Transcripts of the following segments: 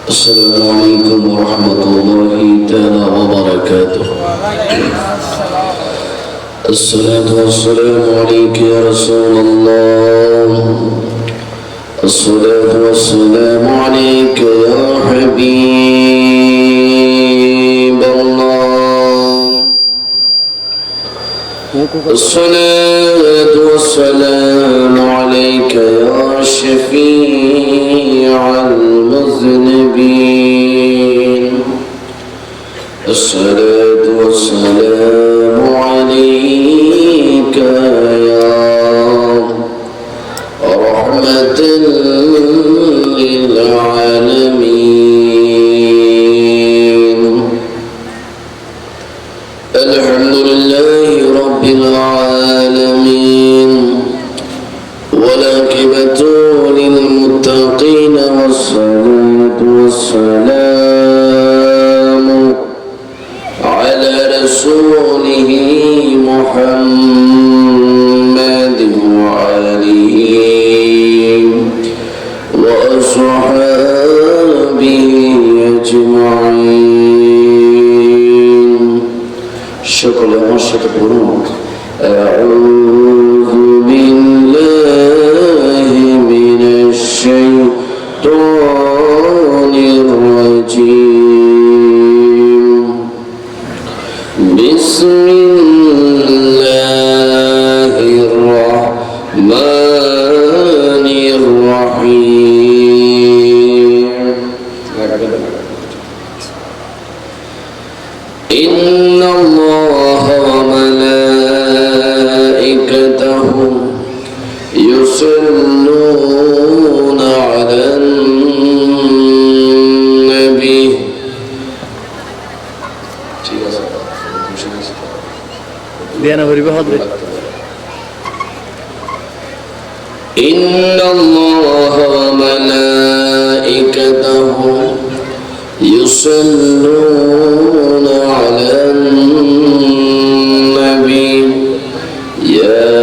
السلام عليكم ورحمة الله تعالى وبركاته. الصلاة والسلام عليك يا رسول الله، الصلاة والسلام عليك يا حبيب الله، الصلاة والسلام عليك يا شفيع المذنبين، الصلاة والسلام عليك يا رحمة للعالمين. الحمد لله رب العالمين، والعاقبة للمتقين، والصلاة والسلام على رسوله محمد وآله وأصحابه أجمعين. شكرا وشكرا. أعوذ بالله من الشيطان الرجيم. بسم الله الرحمن الرحيم. إن الله وملائكته يصلون على النبي. إن الله وملائكته يصلون على النبي يا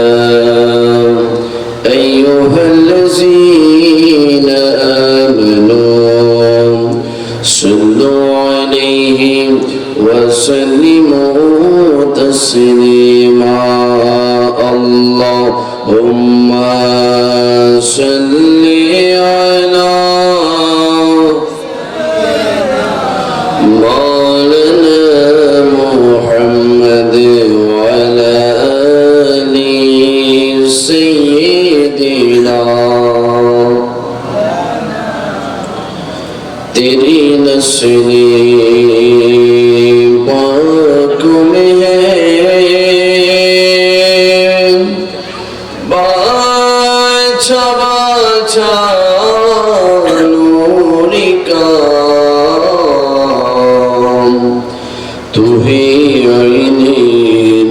أيها الذين آمنوا صلوا عليه وسلموا تسليما. اللهم صل على مولانا محمد وعلى آل سيدنا. तेरी नस्लें पाक में है, बाचा बाचा नूर का, तू ही आईने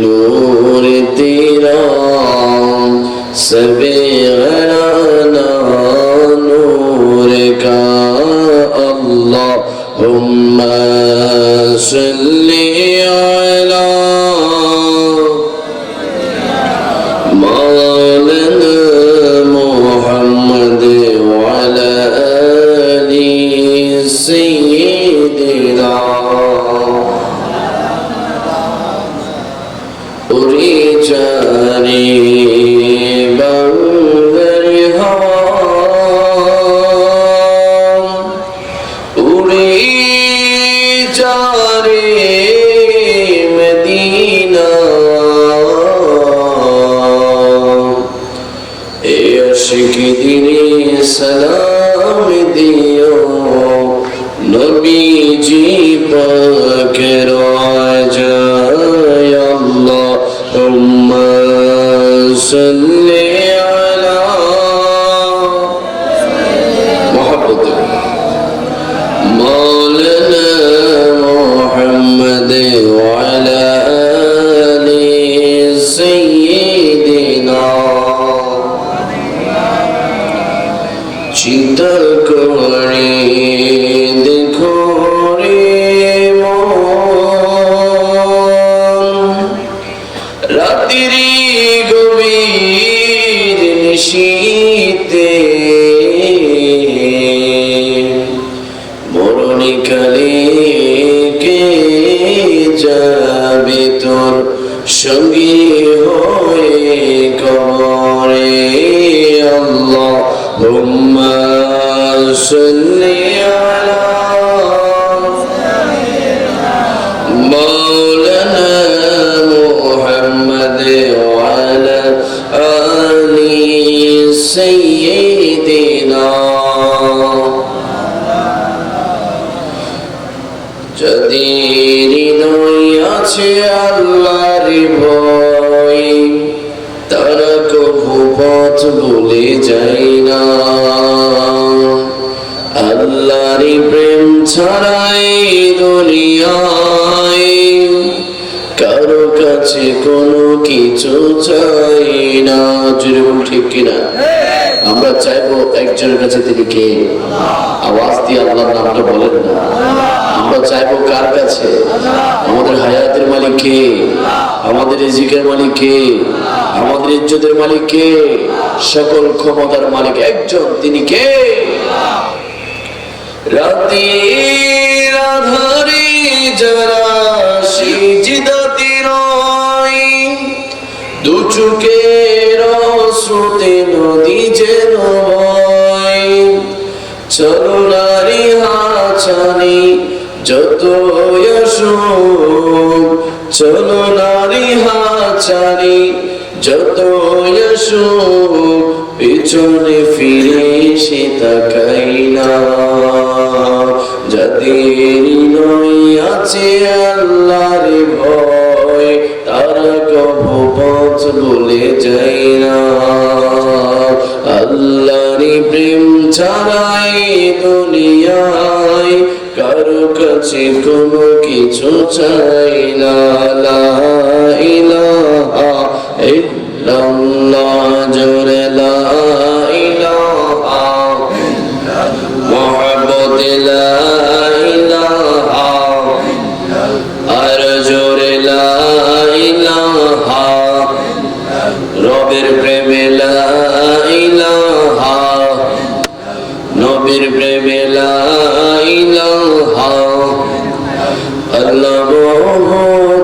नूर तेरा, सबे घराना नूर का। اللهم صل على مولانا محمد وعلى آل سيدنا. उरी जाने बंगर हवा, उरी जाने मदीना, ए अशिक दिने सलाम दियो नबी जी पाक राजा। اللهم صل على محمد مولانا محمد وعلى آل سيدنا. চিন্তা করে দেখো রে মন, রাত্রি গভীর ক্ষণিকালে কে যাবে তোর সঙ্গী হয়ে কবরে আল্লাহুম্মা সাল্লি আলা মাওলানা মুহাম্মদ ওয়া আলা আলি সাইয়্যিদিনা যাদের হৃদয়ে আছে আল্লাহর ভয় তারা কভু পথ ভুলে যায় না আল্লাহর প্রেম ছাড়াই দুনিয়ায় কারো কাছে কোনো কিছু চাই না যেরকম ঠিক কিনা আমরা চাইবো একজনের কাছে তিনি কে আওয়াজ দিয়ে আল্লাহর নামটা বলেন না আমরা চাইবো কার কাছে আমাদের হায়াতের মালিক কে আমাদের রিজিকের মালিক কে আমাদের ইজ্জতের মালিক কে সকল ক্ষমতার মালিক একজন তিনি কে রাতের আধারে যারা সিজদাতে রয় দু চোখের স্রোতে নদী যেন বয় চলো নারী হাছানি যত আসুক চলো নারী হাছানি যত আসুক পিছনে ফিরে সে তাকাই না যাদের নয় আছে আল্লাহর ভয় তারা কভু পথ ভুলে যায় না আল্লাহর প্রেম ছাড়াই দুনিয়ায় কারো কাছে কোনো কিছু চাই না লা ইলাহা ইল্লাল্লাহ জোরে লা ইলাহা মুহাম্মদ লা ইলাহা আর জোরে লা ইলাহা রবের প্রেমে লা ইলাহা নবীর প্রেমে লা ইলাহা আল্লাহ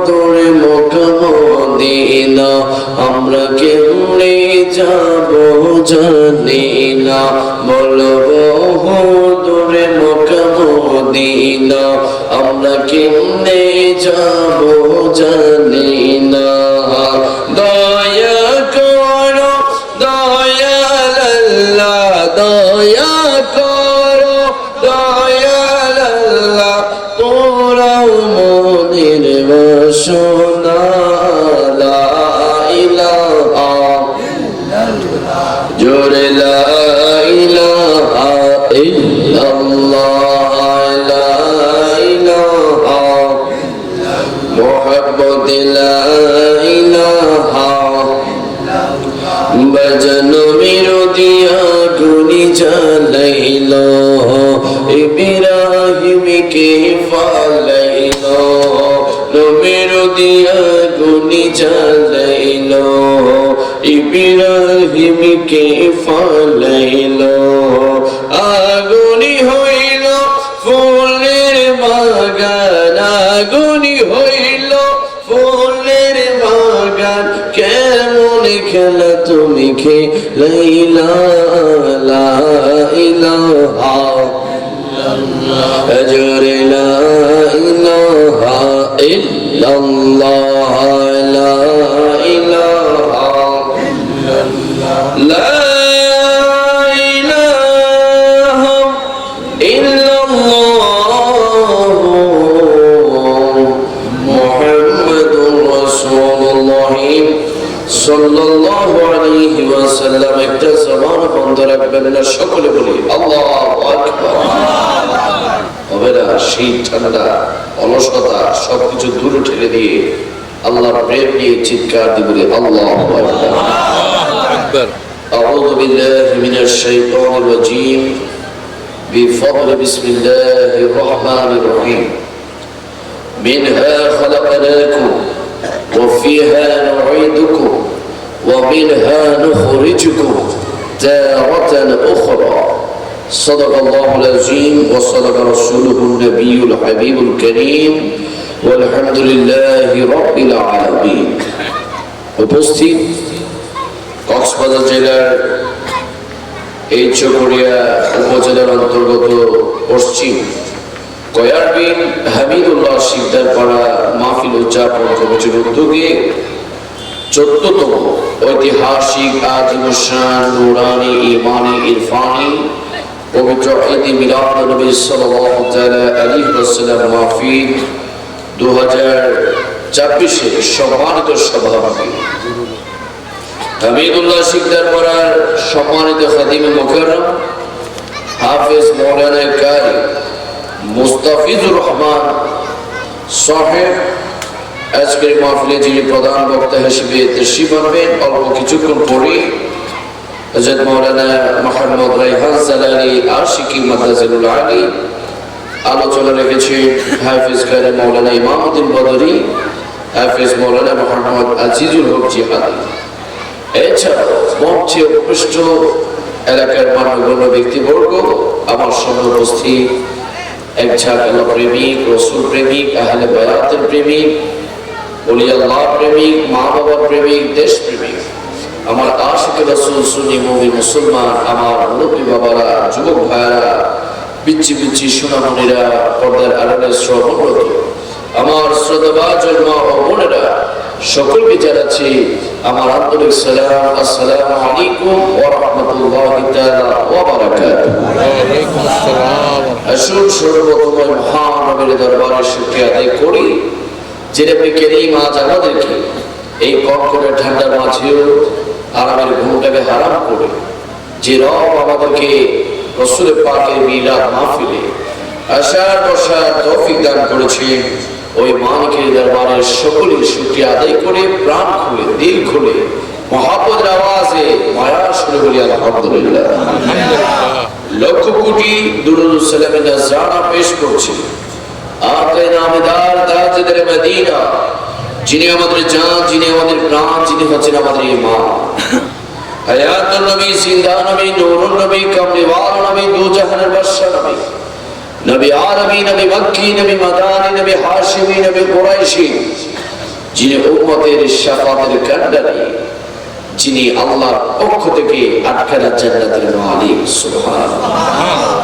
তোরে মক্কা মদিনা আমরা কেমনে যাব জানি না বলবো তোরে মক্কা মদিনা আমরা কেমনে যাব জানি না দয়া করো দয়াল আল্লাহ দয়া করো দয়াল আল্লাহ পোড়াও মনের বাসনা লা ইলাহা জোরে লা ইলাহা ইল্লাল্লাহ লা ইলাহা মুহাম্মদ লা ইলাহা বাজানো মিরদিয়া গুনি জ্বালাইল ইব্রাহিমকে ফালাইল মিরদিয়া গুনি জ্বালাইল ইব্রাহিমকে ফালাইল আগুনি হইল ফুলের বাগান আগুনি হইল ফুলের বাগান কেমন খেলা তুমি খেলাইলা লা ইলাহা জোরে লা ইলাহা ইল্লাল্লাহ লা ইলাহা লা ইলাহা ইল্লাল্লাহ মুহাম্মাদুর রাসূলুল্লাহ সাল্লাল্লাহু আলাইহি ওয়াসাল্লাম একটা জবান বন্ধ রাখবেন না সকলে বলি আল্লাহু আকবার হবে না শীত ঠান্ডা অলসতা সবকিছু দূরে ঠেলে দিয়ে আল্লাহর প্রেম নিয়ে চিৎকার দিয়ে বলি আল্লাহু আকবার আউযু বিল্লাহি মিনাশ শাইতানির রাজীম বিফضل বিসমিল্লাহির রহমানির রহিম মিনহা খালাকনাকুম وفيها نعيدكم ومنها نخرجكم تارة أخرى সাদাকাল্লাহুল আযীম ওয়া সাদাকা রাসূলুহুন নবিয়্যুল হাবিবুল কারীম ওয়ালহামদুলিল্লাহি রাব্বিল আলামিন। উপস্থিত কক্সবাজার জেলার এই চকরিয়া উপজেলার অন্তর্গত পশ্চিম কয়ার বিন হামিদুল্লাহ শিকদার পাড়া মাহফিল উদযাপন কমিটির উদ্যোগে 14তম ঐতিহাসিক আযীমুশ-শান নূরানী ঈমানী ইরফানী পবিত্র ঈদ মিলাদ নবী সাল্লাল্লাহু তাআলা আলাইহি ওয়াসাল্লাম মাহফিল 2024 এর সম্মানিত সভাপতি হামিদুল্লাহ শিকদার পাড়ার সম্মানিত খাদিমে মুকাররম হাফেজ মাওলানা কারি মুস্তাফিজুর রহমান সাহেব আজকের মাহফিলে যিনি প্রধান বক্তা হিসেবে তশরিফ আনবেন, অল্প কিছুক্ষণ পরে হযরত মাওলানা মুহাম্মদ রায়হান জালালী আশিকি মাদ্রাসাতুল আলী আলোচনা রেখেছেন হাফেজ কারি মাওলানা ইমামউদ্দিন বদরি, হাফেজ মাওলানা মুহাম্মদ আজিজুল হক জিহাদি। এছাড়াও মঞ্চে উপস্থিত এলাকার মান্যগণ্য ব্যক্তিবর্গ, আমার সামনে উপস্থিত এক ঝাঁক আল্লাহ প্রেমিক, রসুল প্রেমিক, আহলে বায়াতের প্রেমিক, ওলি আল্লাহ প্রেমিক, মা বাবার প্রেমিক, দেশ প্রেমিক, আমার আশিক রাসূল সুন্নি মুমিন মুসলমান, আমার মুরব্বী বাবারা, যুবক ভাইয়েরা, পিচ্ছি পিচ্ছি সোনামণিরা, পর্দার আড়ালে শ্রবণরত আমার শ্রদ্ধাভাজন মা ও বোনেরা, সকলকে জানাচ্ছি আমার আন্তরিক সালাম। আসসালামু আলাইকুম ওয়া রাহমাতুল্লাহি তাআলা ওয়া বারাকাতুহু। ওয়া আলাইকুম আসসালাম। আসুন সর্বপ্রথম মহান নবীর দরবারে শুকরিয়া আদায় করি, যিনি কারীম আজ আমাদেরকে এই কনকনে ঠান্ডার মাঝেও আরামের ঘুমটাকে হারাম করে যে রব আমাদেরকে রাসূল পাকের মিলাদ মাহফিলে আসার বসার তৌফিক দান করেছেন, ওই মালিকের দরবারে সকলের শুকরিয়া আদায় করে প্রাণ খুলে দিল খুলে মহব্বতের আওয়াজে মায়া শুরু করি আলহামদুলিল্লাহ। লক্ষ কোটি দুরূদ ও সালামের নাজরানা পেশ করছি আকে নামদার তাজদার মদিনা, যিনি আমাদের জান, যিনি আমাদের প্রাণ, যিনি হচ্ছেন আমাদের ঈমান। হায়াতুন নবী, জিন্দা নবী, নূরুন নবী, কামলিওয়ালা নবী, দু জাহানের বাদশা নবী, নবী আরবী, নবী মক্কি, নবী মাদানী, নবী হাশিমি, নবী কুরাইশি, যিনি উম্মতের শাফাতের কান্ডারি, যিনি আল্লাহর পক্ষ থেকে আটখানা জান্নাতের মালিক। সুবহানাল্লাহ।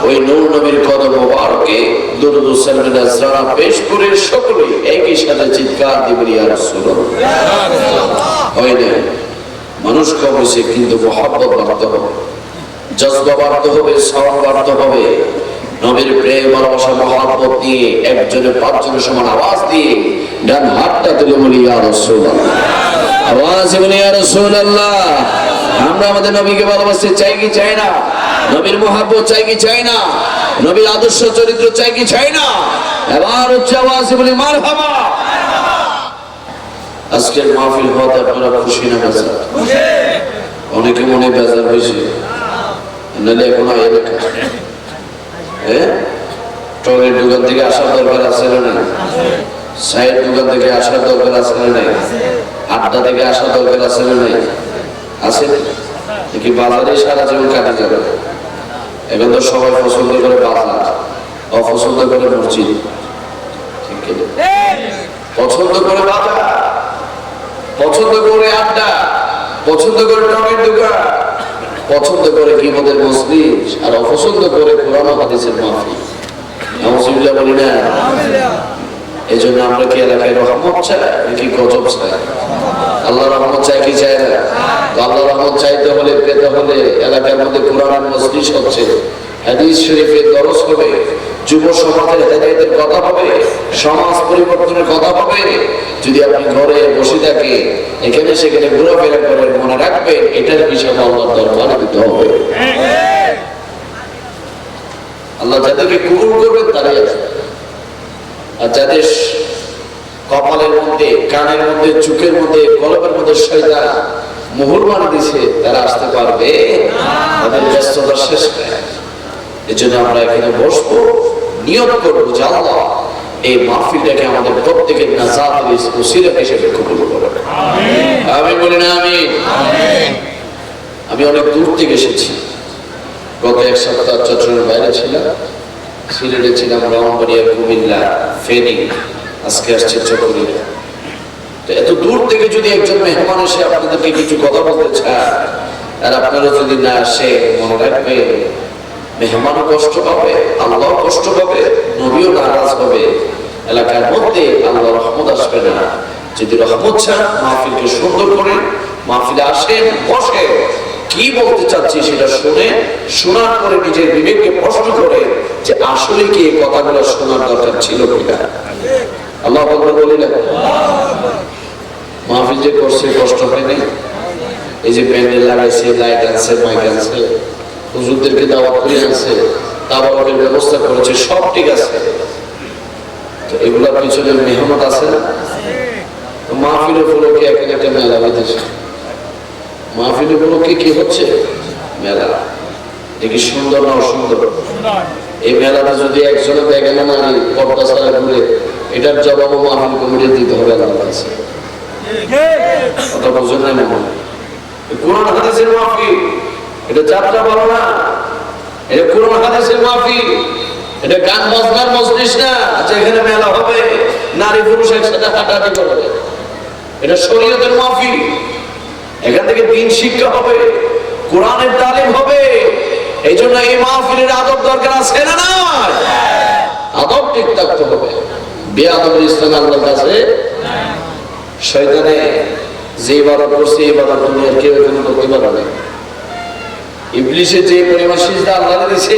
ওই নূর নবীর কদম মোবারকে দুরূদ ও সালামের নাজরানা পেশ করে সকলে একই সাথে চিৎকার দিবেন ইয়া রাসূলুল্লাহ। হয় না, মানুষ কম হয়েছে কিন্তু মহব্বত বাড়তে হবে, জজবা বাড়তে হবে, সাওয়াব বাড়তে হবে। নবীর প্রেম ভালোবাসা মহব্বত নিয়ে একজনে পাঁচজনের সমান আওয়াজ দিয়ে ডান হাতটা তুলে বলি ইয়া রাসূলুল্লাহ। আওয়াজ বলি ইয়া রাসূলুল্লাহ। আমরা আমাদের নবীকে ভালোবাসতে চাই কি চাই না? নবীর মহব্বত চাই কি চাই না? নবীর আদর্শ চরিত্র চাই কি চাই না? এবার উচ্চ আওয়াজে বলি মারহাবা। আজকের মাহফিল হওয়াতে আপনারা খুশি না বেজার? অনেকে মনে বেজার হয়েছে, নাহলে এখন এলাকা টলের দোকান থেকে আসার দরকার আছে না? সাইড দোকান থেকে আসার দরকার আছে না? আড্ডা থেকে আসার দরকার আছে না? আছে কি? বাজারে সারা জীবন কাটে যাবে। এখন তো সবাই পছন্দ করে বাজার, অপছন্দ করে মসজিদ। ঠিক পছন্দ করে বাজার, পছন্দ করে আড্ডা, পছন্দ করে টমের দোকান, পছন্দ করে গীবতের মজলিস, আর অপছন্দ করে কোরআন ও হাদিসের মাহফিল। নাউযুবিল্লাহ বলি না? এই জন্য আমরা কি এলাকায় রহমত চাই নাকি গজব চাই? আল্লাহ রহমত চাই কি চাই না? আল্লাহ রহমত চাইতে হলে, পেতে হলে এলাকার মধ্যে কোরআনের মজলিস হচ্ছে, হাদিস শরীফের দরস হবে, যুব সমাজের হেদায়েতের কথা হবে, সমাজ পরিবর্তনের কথা হবে। যদি আপনি ঘরে বসে থাকেন, এখানে সেখানে ঘোরাফেরা করেন, মনে রাখবেন এটার বিষয়ে আল্লাহর দরবারে দিতে হবে। আল্লাহ যাদেরকে কবুল করবেন তারাই আছে, আর যাদের কপালের মধ্যে, কানের মধ্যে, চোখের মধ্যে, কলবের মধ্যে শয়তান মোহর বানিয়ে দিয়েছে, তারা আসতে পারবে? তাদের ব্যস্ততা শেষ নেই। এই জন্য আমরা এখানে বসবো, নিয়ত করবো যে আল্লাহ এই মাহফিলটাকে আমাদের প্রত্যেকের নাজাতের ওসিলা হিসেবে কবুল করুন। আমিন বলি না? আমিন। আমি অনেক দূর থেকে এসেছি, গত এক সপ্তাহ চট্টগ্রামের বাইরে ছিলাম, সিলেটে ছিলাম, ব্রাহ্মণবাড়িয়া, কুমিল্লা, ফেনী, আজকে আসছে চট্টগ্রামে। তো এত দূর থেকে যদি একজন মেহমান এসে আপনাদেরকে কিছু কথা বলতে চায় আর আপনারা যদি না আসে, মনে রাখবে মেহমান কষ্ট পাবে, আল্লাহ কষ্ট পাবে, নবীও নারাজ হবে, এলাকার মধ্যে আল্লাহ রহমত আসবে না। যদি রহমত চান মাহফিলকে সুন্দর করে মাহফিলে আসেন, বসে, কি বলতে চাচ্ছি সেটা শুনে, শোনার পরে নিজের বিবেককে প্রশ্ন করে যে আসলে কি এই কথাগুলো শোনার দরকার ছিল কিনা। আল্লাহ আকবার বলি না? মাহফিল যে করছে কষ্ট হয়নি? এই যে প্যান্ডেল লাগাইছে, লাইট আনছে, মাইক আনছে, হুজুরদেরকে দাওয়াত করে আনছে, তাবারকের ব্যবস্থা করেছে, সব ঠিক আছে। তো এগুলোর পিছনে মেহনত আছে না? মাহফিল উপলক্ষে এক একটা মেলা হইতেছে, মাহফিল উপলক্ষে কি হচ্ছে? মেলা। দেখি সুন্দর না অসুন্দর? এই মেলাটা যদি একজনে দেখে না নারী পর্দা ছাড়া ঘুরে, এটার জবাবও মাহফিল কমিটি দিতে হবে আল্লাহর কাছে। কথা বুঝুন না? মনে কোরআন হাদিসের মাহফিল, এটা যাত্রা বলো না, এটা কোরআন হাদিসের মাহফিল, এটা গান বাজনার মজলিস না যেখানে মেলা হবে, নারী পুরুষ একসাথে হাঁটাহাঁটি করবে। এটা শরীয়তের মাহফিল, এখান থেকে দিন শিক্ষা হবে, কোরআনের তালিম হবে। এই জন্য এই মাহফিলের আদব দরকার আছে না? না, আদব ঠিক থাকতে হবে। বেআদবের স্থান আল্লাহর কাছে। শয়তানে যে ইবাদত করছে, ইবাদত দুনিয়ার কেউ এখানে করতে পারে না। ইবলিসে যে পরিমাণ সিজদা আল্লাহ দিয়েছে,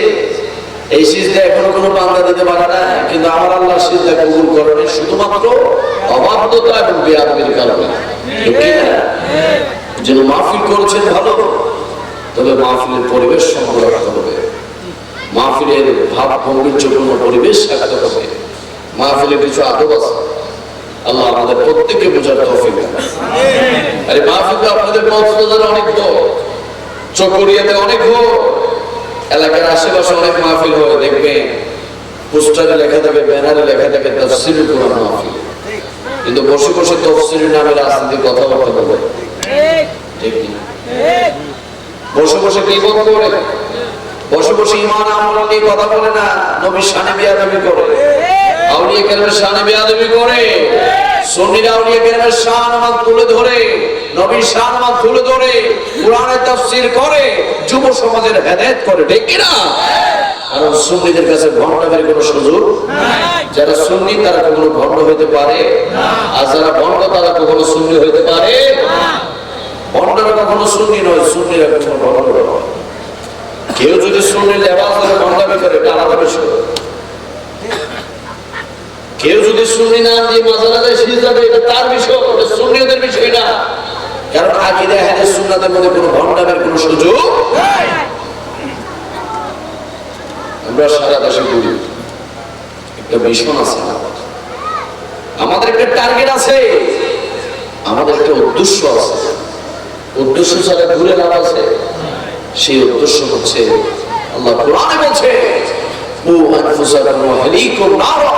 এই সিজদা এখনো কোনো বান্দা দিতে পারে না। কিন্তু আমার আল্লাহ সিজদা কবুল করেন শুধুমাত্র অবাধ্যতা এবং বেআদবের কারণে। ঠিক না? যেন মাহফিল করেছেন ভালো, তবে মাহফিলের পরিবেশ সুন্দর রাখতে হবে, মাহফিলের ভাব গম্ভীর্যপূর্ণ পরিবেশ রাখতে হবে, মাহফিলের কিছু আদব আছে। আল্লাহ আমাদের প্রত্যেককে বোঝার তৌফিক দেন। আরে মাহফিল তো আপনাদের কক্সবাজারে অনেক হয়, চকরিয়াতে অনেক হয়, এলাকার আশেপাশে অনেক মাহফিল হয়। দেখবেন পোস্টারে লেখা থাকে, ব্যানারে লেখা থাকে তাফসীরুল কোরআন মাহফিল, কিন্তু বসে বসে তাফসীরের নামে রাজনীতির কথাবার্তা বলে। ঠিক না? বসে বসে গীবত করে, বসে বসে ঈমান আমল নিয়ে কথা বলে না, নবীর শানে বেয়াদবি করে, আউলিয়া কেরামের শানে বেয়াদবি করে, সুন্নিরা আউলিয়া কেরামের শান আমাদের তুলে ধরে, নবীর শান আমাদের তুলে ধরে, কোরআনের তাফসীর করে, যুব সমাজের হেদায়েত করে। ঠিক কি না? কারণ সুন্নিদের কাছে ভণ্ডামির কোনো সুযোগ নাই। যারা সুন্নি তারা কখনো ভণ্ড হইতে পারে না, আর যারা ভণ্ড তারা কখনো সুন্নি হইতে পারে না। ভণ্ডরা কখনো সুন্নি নয়, সুন্নিরা কখনো ভণ্ড নয়। কেউ যদি সুন্নির লেবাস ধরে ভণ্ডামি করে, এটা আলাদা বিষয়। কেউ যদি সুন্নি নাম দিয়ে মাজারে যায়, সিজদা দেয়, এটা তার বিষয়, এটা সুন্নিদের বিষয় না। কারণ আকীদা আহলে সুন্নাতের মধ্যে কোনো ভণ্ডামির কোনো সুযোগ নাই। আমরা সারা দেশে ঘুরি, একটা মিশন আছে, আমাদের একটা টার্গেট আছে, আমাদের একটা উদ্দেশ্য আছে। উদ্দেশ্য ছাড়া ঘুরে লাভ আছে? সেই উদ্দেশ্য হচ্ছে আল্লাহ কোরআনে বলছে, ও আনফুসাকুম ওয়া আহলিকুম নারা,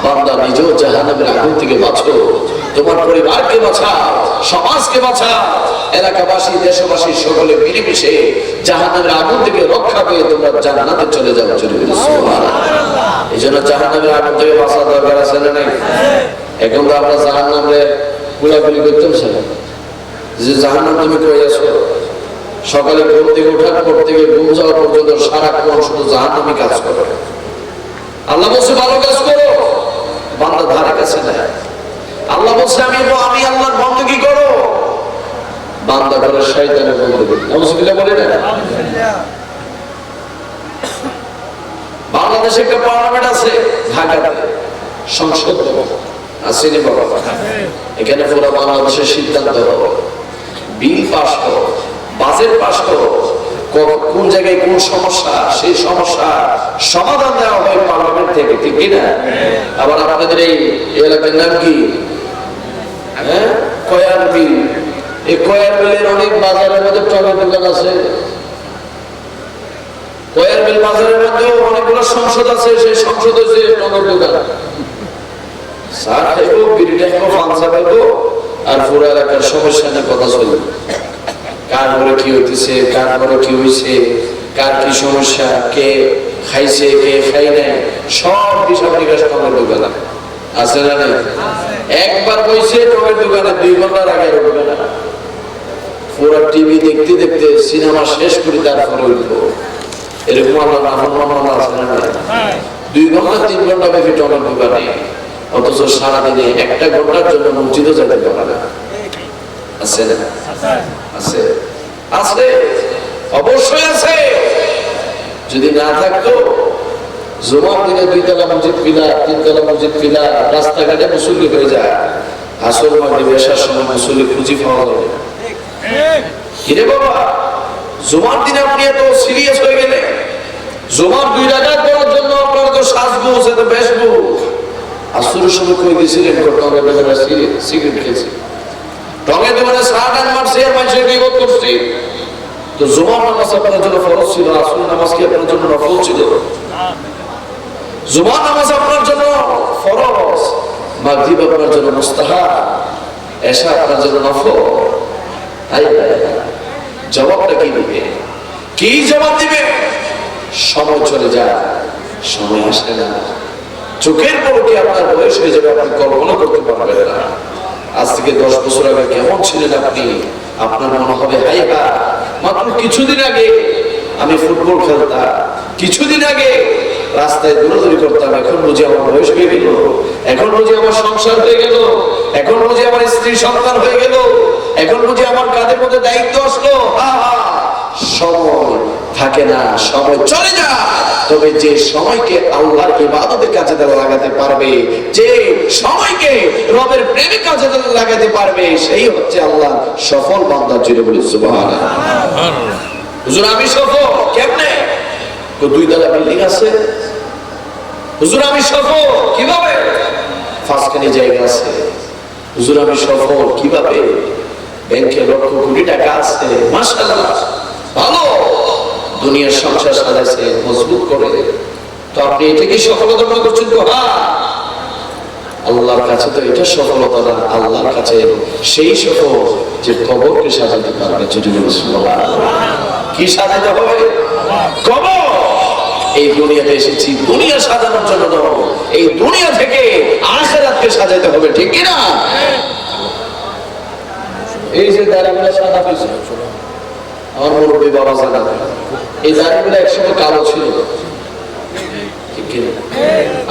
বান্দা নিজেও জাহান্নামের আগুন থেকে বাঁচো, তোমার পরিবারকে বাঁচাও, সমাজকে বাঁচাও, এলাকাবাসী, দেশবাসী সকলে মিলেমিশে জাহান্নামের আগুন থেকে রক্ষা পেয়ে তোমরা জান্নাতে চলে যাও। সুবহানাল্লাহ। এই জন্য জাহান্নামের আগুন থেকে বাঁচার দরকার আছে না নাই? এখন তো আমরা জাহান্নামে গুলাগুলি করতাম সেটা যে জাহান্নাম তুমি কই আছো, সকালে ঘুম থেকে ওঠার পর থেকে ঘুম যাওয়া পর্যন্ত সারাক্ষণ শুধু জাহান্নামী কাজ করো। আল্লাহ বলছে ভালো কাজ করো, বান্দা ধারে কাছে না। আল্লাহ বলছে আমি আল্লাহর বندگی করো, বান্দা করে শয়তানের বندگی। নাউজুবিল্লাহ বলে না? বাংলাদেশে একটা পার্লামেন্ট আছে, ঢাকাতে সংসদ আসেনি বাবা, এখানে পুরো বাংলাদেশের সিদ্ধান্ত হবে, বিল পাস করো, বাজেট পাস করো, কোন জায়গায় কোন সমস্যা, সেই সমস্যা সমাধান দেওয়া হয় পার্লামেন্ট থেকে। ঠিক কিনা? আবার আপনাদের এই এলাকার নাম কি? কয়ার বিল। এই কয়ার বিলের অনেক বাজারের মধ্যে টমেটো দোকান আছে, কয়ার বিল বাজারের মধ্যে অনেকগুলো সংসদ আছে, সেই সংসদ হচ্ছে টমেটো দোকান। চা খাইবো, বিড়ি টাইবো, ফান্সা খাইবো, আর পুরো এলাকার সমস্যা নিয়ে কথা চলবে। কার ঘরে কি হইতেছে, কার ঘরে কি হয়েছে, কার কি সমস্যা, কে খাইছে কে খাই নাই, সব হিসাব নিকাশ টমের দোকানে আছে না নাই? একবার বইছে টমের দোকানে 2 ঘন্টার আগে উঠবে না। পুরো টিভি দেখতে দেখতে সিনেমা শেষ করে তারপরে উঠবো, এরকম আল্লাহ আছে না নাই? 2 ঘন্টা 3 ঘন্টা ব্যাপী টমের দোকানে, অথচ সারাদিনে 1টা ঘন্টার জন্য মসজিদও যেতে পারে না। আছে না? আছে আছে, অবশ্যই আছে। যদি না থাকতো জুমার দিনে 2 তলা মসজিদ পিলা, 3 তলা মসজিদ পিলা, রাস্তাঘাটে মুসল্লি হয়ে যায়, আসর মাগরিব এশার সময় মুসল্লি খুঁজি পাওয়া যাবে। কিরে বাবা, জুমার দিনে আপনি এত সিরিয়াস হয়ে গেলে, জুমার 2 রাকাত পড়ার জন্য আপনার তো সাজগোজ, এত বেশভূষ। আসরের সময় কই দিয়েছিলেন টঙ্গের দোকানে সিগারেট খেয়েছি, টঙ্গের দোকানে সারাটান মারছি আর মানুষের বিপদ করছি। তো জুমার নামাজ আপনার জন্য ফরজ ছিল, আসরের নামাজ কি আপনার জন্য নফল ছিল? জুমার নামাজ আপনার জন্য ফরজ, মাগরিব আপনার জন্য মুস্তাহাব, এশা আপনার জন্য নফল। তাই জবাবটা কি দিবে? কি জবাব দিবে? সময় চলে যায়, সময় আসে না। চোখের পলকে আপনার বয়স হয়ে যাবে, আপনি কল্পনা করতে পারবেন না। আজ থেকে 10 বছর আগে কেমন ছিলেন আপনি? আপনার মনে হবে হাই হা, মাত্র কিছুদিন আগে আমি ফুটবল খেলতাম, কিছুদিন আগে রাস্তায় দৌড়াদৌড়ি করতাম, এখন বুঝি আমার বয়স হয়ে গেল, এখন বুঝি আমার সংসার হয়ে গেল, এখন বুঝি আমার স্ত্রী সন্তান হয়ে গেল, এখন বুঝি আমার কাঁধের মধ্যে দায়িত্ব আসলো। সময় থাকে না, সময় চলে যায়। তবে যে সময়কে আল্লাহর ইবাদতের কাজে লাগাতে পারবে, যে সময়কে রবের প্রেমে কাজে লাগাতে পারবে, সেই হচ্ছে আল্লাহ সফল বান্দা। জুড়ে বলি সুবহানাল্লাহ। হুজুর আমি সফল কেমনে? 2 তলা বিল্ডিং আছে। হুজুর আমি সফল কিভাবে? 5খানি জায়গা আছে। হুজুর আমি সফল কিভাবে? ব্যাংকে লক্ষ কোটি টাকা আছে, মাশাআল্লাহ ভালো, দুনিয়ার সংসার সাজাইছে মজবুত করে। তো আপনি এটা কি সফলতা মনে করছেন? তো আল্লাহর কাছে তো এটা সফলতা না, আল্লাহর কাছে সেই সফল যে কবরকে সাজাতে পারবে। কি সাজাতে হবে? কবর। এই দুনিয়াতে এসেছি দুনিয়া সাজানোর জন্য নয়, এই দুনিয়া থেকে আখিরাতকে সাজাতে হবে, ঠিক কি না? এই যে দাড়িগুলো সাদা হয়েছে, আমার মুরব্বী বাবা জানা, এই দাড়িগুলো একসময় কালো ছিল, ঠিক কিনা?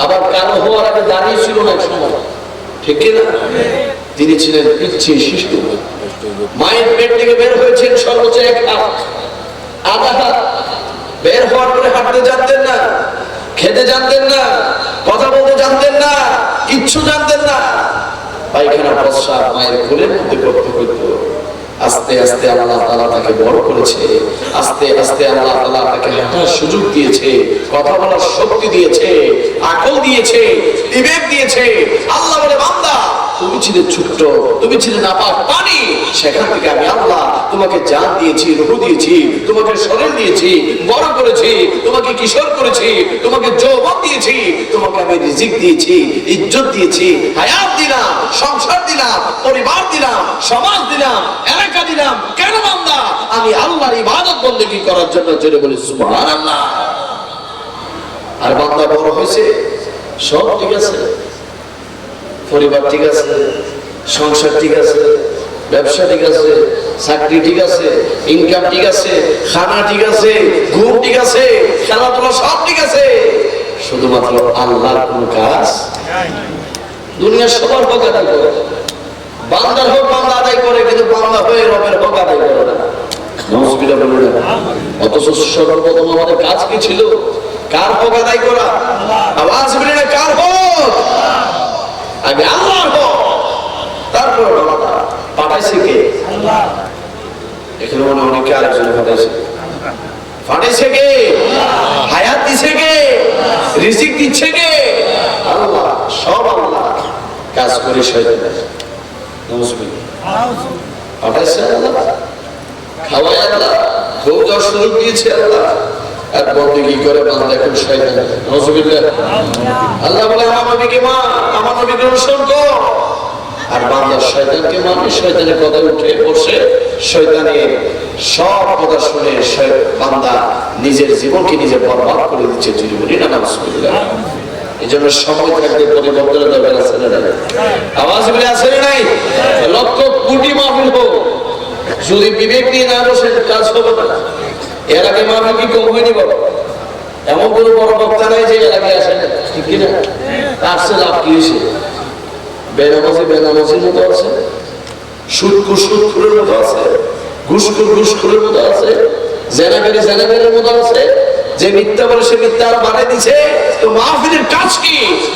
আবার কালো হওয়ার আগে দাঁড়িয়ে ছিল না একসময়, ঠিক কিনা? তিনি ছিলেন পিচ্ছি শিশু, মায়ের পেট থেকে বের হয়েছেন সর্বোচ্চ 1 হাত, আধা হাত। বের হওয়ার পরে হাঁটতে জানতেন না, খেতে জানতেন না, কথা বলতে জানতেন না, কিচ্ছু জানতেন না। পায়খানা প্রস্রাব মায়ের কোলের মধ্যে করতে হইতো। আস্তে আস্তে আল্লাহ তাআলা তাকে বড় করেছে, আস্তে আস্তে আল্লাহ তাআলা তাকে হাঁটার সুযোগ দিয়েছে, কথা বলার শক্তি দিয়েছে, আকল দিয়েছে, বিবেক দিয়েছে। আল্লাহ বলে, বান্দা তুমি ছিলে ছোট্ট, তুমি ছিলে নাপাক পানি, সেখান থেকে আমি আল্লাহ তোমাকে জান দিয়েছি, রূহ দিয়েছি, তোমাকে শরীর দিয়েছি, বড় করেছি, তোমাকে কিশোর করেছি, তোমাকে যৌবন দিয়েছি, তোমাকে আমি রিজিক দিয়েছি, ইজ্জত দিয়েছি, হায়াত দিলাম, সংসার দিলাম, পরিবার দিলাম, সমাজ দিলাম, এলাকা দিলাম। কেন বান্দা? আমি আল্লাহর ইবাদত বন্দেগী করার জন্য। জোরে বলি সুবহানাল্লাহ। আর বান্দা বড় হয়েছে, সব ঠিক আছে, পরিবার ঠিক আছে, সংসার ঠিক আছে, ব্যবসা ঠিক আছে, চাকরি ঠিক আছে, ইনকাম ঠিক আছে, খানা ঠিক আছে, ঘুম ঠিক আছে, খেলাধুলা সব ঠিক আছে, শুধুমাত্র আল্লাহর কোন কাজ। দুনিয়ার সবার হক আদায় করে, বান্দার হক বান্দা আদায় করে, কিন্তু বান্দা হয়ে রবের হক আদায় করে না। নাউযুবিল্লাহ বলুন। অথচ সর্বপ্রথম আমাদের কাজ কি ছিল? কার হক আদায় করা? আওয়াজ বলেন, কার হক? আগে আল্লাহর হক, তারপর পাঠাইছে কে? আল্লাহ। এখানে মনে অনেকে আরেকজন পাঠাইছে। পাঠাইছে কে? হায়াত দিছে কে? রিজিক দিচ্ছে কে? আল্লাহ। সব আল্লাহ, কাজ করে শয়তান। নাউযুবিল্লাহ। পাঠাইছে আল্লাহ, খাওয়ায় আল্লাহ, খুব দশ সুযোগ দিয়েছে আল্লাহ, আর বন্দেগী করে বান্দা এখন শয়তান। নাউযুবিল্লাহ। আল্লাহ বলে, আমার নবীকে মা, আমার নবীকে অনুসরণ কর। আর বান্দা শয়তানকে মানে শয়তানের কথা উঠে বসে শয়তানের সব কথা শুনে বান্দা নিজের জীবনকে নিজে বরবাদ করে দিচ্ছে। যদি বলি না নাউজুবিল্লাহ। এই জন্য সময় থাকতে পরিবর্তনের দরকার আছে না? আওয়াজ বলে আছে না? নাই লক্ষ কোটি মাহফিল হোক, যদি বিবেক নিয়ে না বসে কাজ হবে না। এর আগে মাহফিল কি কম হয়নি বাবা? এমন কোনো বড় বক্তা নাই যে এর আগে আসে না, ঠিক কিনা? আসছে লাভ কি হয়েছে? বেনামাজির মতো আছে, সুদখোরের মতো আছে, ঘুষখোরের মতো আছে, জেনাকারীর মতো আছে। যে মিথ্যা বলে সে মিথ্যা আর মানে দিছে। তো মাহফিলের কাজ কি?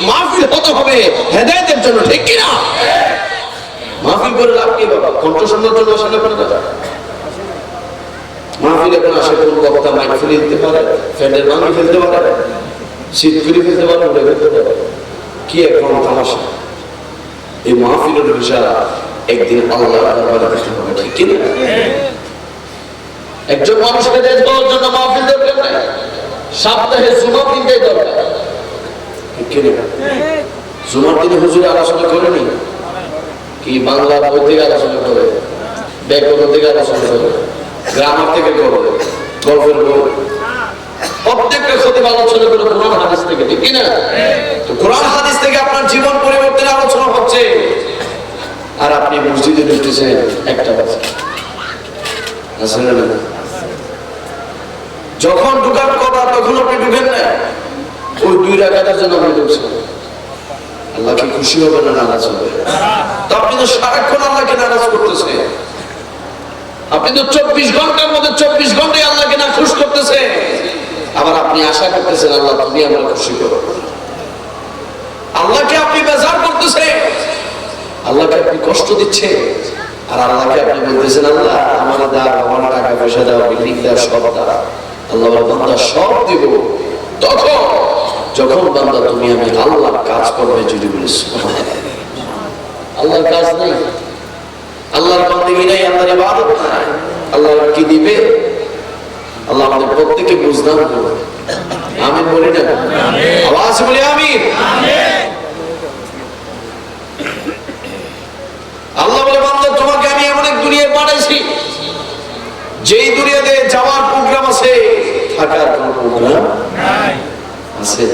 মাহফিল হতে হবে হেদায়েতের জন্য, ঠিক কিনা? মাহফিল করে লাভ কি বাবা? কণ্ঠ সুন্দর জন্য আসলে করে দেবে। মাহফিল এখন আসে কোন বক্তা মাইক ফেলে দিতে পারে, ফ্যানের ভাঙি ফেলতে পারে, শীত করে ফেলতে পারে, উড়ে ফেলতে পারে। কি এখন তামাশা! এই মাহফিলের বিষয় একদিন আল্লাহর দরবারে দেখতে হবে, ঠিক কিনা? একজন মানুষকে দেখবার জন্য মাহফিল দরকার নাই, সপ্তাহে জুমার দিনটাই দরকার, ঠিক কিনা? জুমার দিনে হুজুর আলোচনা করেনি কি? বাংলা বই থেকে আলোচনা করে, ব্যাকরণ থেকে আলোচনা করে, গ্রামার থেকে করবে, গল্পের বই, প্রত্যেকটা খতিব আলোচনা করে কোরআন হাদিস থেকে, ঠিক কিনা? তো কোরআন হাদিস থেকে আপনার জীবন পরিবর্তনের আলোচনা হচ্ছে, আর আপনি মসজিদে ঢুকতেছেন একটা বাজে। যখন ঢুকার কথা তখন আপনি ঢুকেন না, ওই 2 রাকাতের জন্য আপনি ঢুকছেন। আল্লাহ কি খুশি হবে না নারাজ হবে? তো আপনি তো সারাক্ষণ আল্লাহকে নারাজ করতেছেন। আপনি তো 24 ঘন্টার মধ্যে 24 ঘন্টায় আল্লাহকে না খুশ করতেছেন। আবার আপনি আশা করতেছেন আল্লাহ তুমি আমরা খুশি করো। আল্লাহকে আপনি বেজার করতেছেন, আল্লাহকে আপনি কষ্ট দিচ্ছেন, আর আল্লাহকে আপনি বলতেছেন আল্লাহ আমার দাও, আমার টাকা পয়সা দাও, বিল্ডিং দাও, সব দাও। আল্লাহ বলে বান্দা সব দিব যখন বান্দা তুমি আমি আল্লাহর কাজ করবে। যদি বলিস আল্লাহর কাজ নেই, আল্লাহর বান্দেগী নাই, আল্লাহর ইবাদত নাই, আল্লাহ কি দিবে? আল্লাহ আমাদের প্রত্যেককে বুঝদান করবে। আমিন বলি না? আওয়াজ বলি আমিন। আল্লাহ বলে বান্দা তোমাকে আমি এমন এক দুনিয়ায় পাঠাইছি যেই দুনিয়াতে যাওয়ার প্রোগ্রাম আছে, থাকার কোনো প্রোগ্রাম নাই। আছে?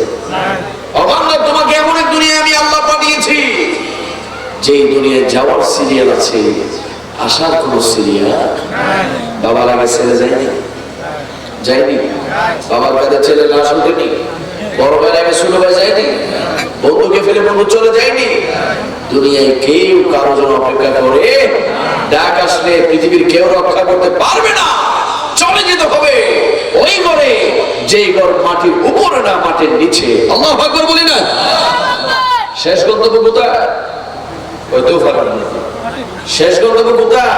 বান্দা তোমাকে এমন এক দুনিয়ায় আমি আল্লাহ পাঠিয়েছি যেই দুনিয়ায় যাওয়ার সিরিয়াল আছে, আসার কোনো সিরিয়াল নাই। বাবার আগে ছেলে যায়নি, বাবার কাছে ছেলে না শুনেনি, বড় ভাইয়ের আগে ছোট ভাই যায়নি, বন্ধুকে ফেলে বন্ধু চলে যায়নি। দুনিয়ায় কেউ কারো জন্য অপেক্ষা করে ডাক আসলে পৃথিবীর কেউ রক্ষা করতে পারবে না, চলে যেতে হবে ওই ঘরে যেই ঘর মাটির উপরে না মাটির নিচে। আল্লাহু আকবার বলি না? শেষ গন্তব্য কোথায়? হয়তো পারবে না। শেষ গন্তব্য কোথায়?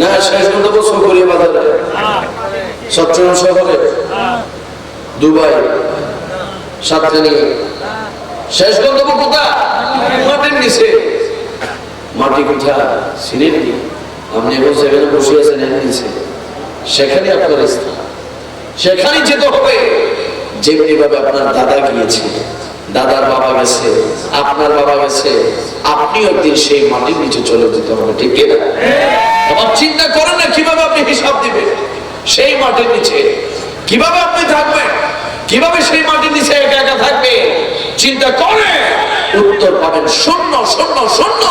না, শেষ গন্তব্য সকরিয়া বাজারে, চট্টগ্রাম শহরে, দুবাই, সাতকানি। শেষ গন্তব্য কোথায়? মাটির নিচে। মাটি কোথায়? সিলেটি। আপনি এখন সেখানে বসে আছেন এর নিচে, সেখানে আপনার স্থান, সেখানে যেতে হবে। যেমনি ভাবে আপনার দাদা গিয়েছে, দাদার বাবা গেছে, আপনার বাবা গেছে, আপনি একদিন সেই মাটির নিচে চলে যেতে হবে, ঠিক কিনা? আবার চিন্তা করেন না কিভাবে আপনি হিসাব দিবেন সেই মাটির নিচে, কিভাবে আপনি থাকবেন, কিভাবে সেই মাটির নিচে একা একা থাকবে। চিন্তা করে উত্তর পাবেন শূন্য শূন্য শূন্য।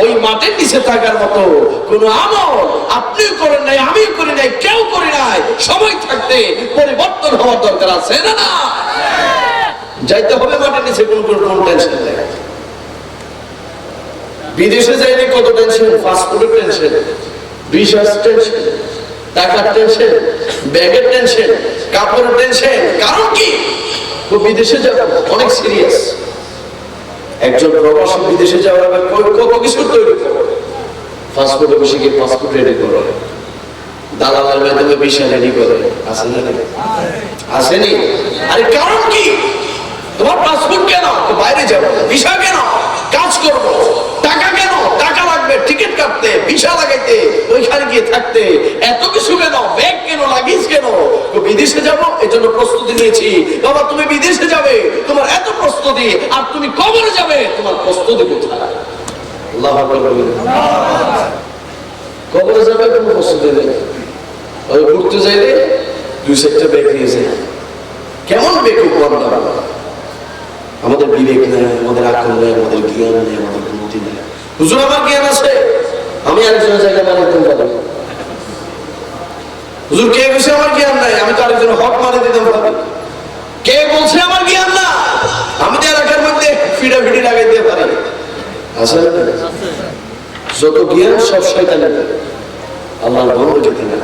ওই মাটির নিচে থাকার মতো কোন আমল আপনিও করেন নাই, আমিও করি নাই, কেউ করি নাই। সময় থাকতে পরিবর্তন হওয়ার দরকার আছে না? না, যাইতে হবে মাটির নিচে। কোন টেনশন নেই। বিদেশে যাইলে কত টেনশন, পাসপোর্টের টেনশন, ভিসার টেনশন, টাকার টেনশন, ব্যাগের টেনশন, কাপড়ের টেনশন। কারণ কি? বিদেশে যাওয়া অনেক সিরিয়াস। একজন প্রবাসী বিদেশে যাওয়ার আগে কত কিছু তৈরি করে। পাসপোর্টে বসে গিয়ে পাসপোর্ট রেডি করে, দালালের মাধ্যমে ভিসা রেডি করে। আসেনি? আরে কারণ কি? তোমার পাসপোর্ট কেন? বাইরে যাবো, ভিসা কেন? কাজ করবো, টাকা কেন? টাকা লাগবে টিকিট কাটতে, ভিসা লাগাইতে, ওইখানে গিয়ে থাকতে। এত কিছু কেন? ব্যাগ কেন? লাগেজ কেন? বিদেশে যাবো এই জন্য প্রস্তুতি নিয়েছি। বাবা তুমি বিদেশে যাবে, তোমার এত প্রস্তুতি, আর তুমি কবরে যাবে, তোমার প্রস্তুতি কোথায়? আল্লাহু আকবার বলেন। কবরে যাবে কোনো প্রস্তুতি নেই, ওই ঘুরতে যাইলে 2-4টা ব্যাগ নিয়ে যায়। কেমন বেকুব বান্দা! আমাদের বিবেক নেই, আমাদের আকল নেই, আমাদের জ্ঞান নেই, আমাদের বুদ্ধি নেই। হুজুর আমার জ্ঞান আছে, আমি আরেকজনের জায়গায় মানে দিতে পারি। হুজুর কে বলছে আমার জ্ঞান নাই, আমি তো আরেকজনের হক মানে দিতে পারি। কে বলছে আমার জ্ঞান না, আমি তো এলাকার মধ্যে ফিডাফিডি লাগাই দিতে পারি। আসলে যত জ্ঞান সব শয়তানের, আল্লাহর বন্ধ যেতে না।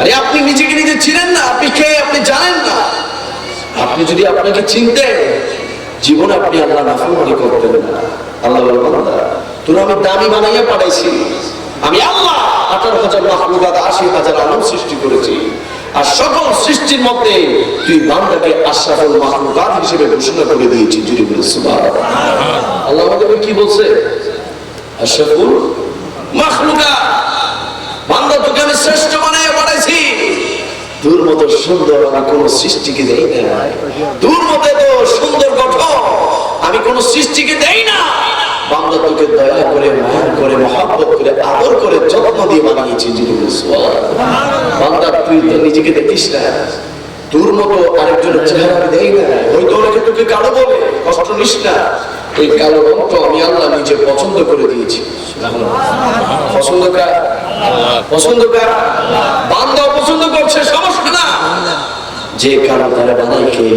আরে আপনি নিজেকে নিজে চিনেন না, আপনি কে আপনি জানেন না। আপনি যদি আপনাকে চিনতেন, জীবনে আপনি আল্লাহ নাফরমানি করতেন না। আল্লাহ বলে, বান্দা তোর আমি দামি বানাইয়া পাঠাইছি, আমি আল্লাহ 18,000 মাখলুকাত 80,000 আলম সৃষ্টি করেছি, আর সকল সৃষ্টির মধ্যে তুই বান্দাকে আশরাফুল মাখলুকাত হিসেবে ঘোষণা করে দিয়েছি। যদি বলে সুবহানাল্লাহ। আল্লাহ আমাদের কি বলছে? আশরাফুল মাখলুকাত, বান্দা তোকে আমি শ্রেষ্ঠ বানাইয়া পাঠাইছি। তোর মতো সুন্দর আমি কোন সৃষ্টিকে দেই না, তোর মতো এত সুন্দর গঠন আমি কোন সৃষ্টিকে দেই না। বান্দা তোকে দয়া করে, মায়া করে, মহব্বত করে, আদর করে, যত্ন দিয়ে বানিয়েছি। বান্দা তুই তো নিজেকে দেখিস না, তোর মতো আরেকজনের চেহারা আমি দেই না। হয়তো অনেকে তোকে কালো বলে, কষ্ট নিস না। ওই কালো রঙটা আমি আল্লাহ নিজে পছন্দ করে দিয়েছি। পছন্দ কার? পছন্দ কার? বান্দা পছন্দ করছে, সমস্যা না। যে কালো তারে বানাই কে?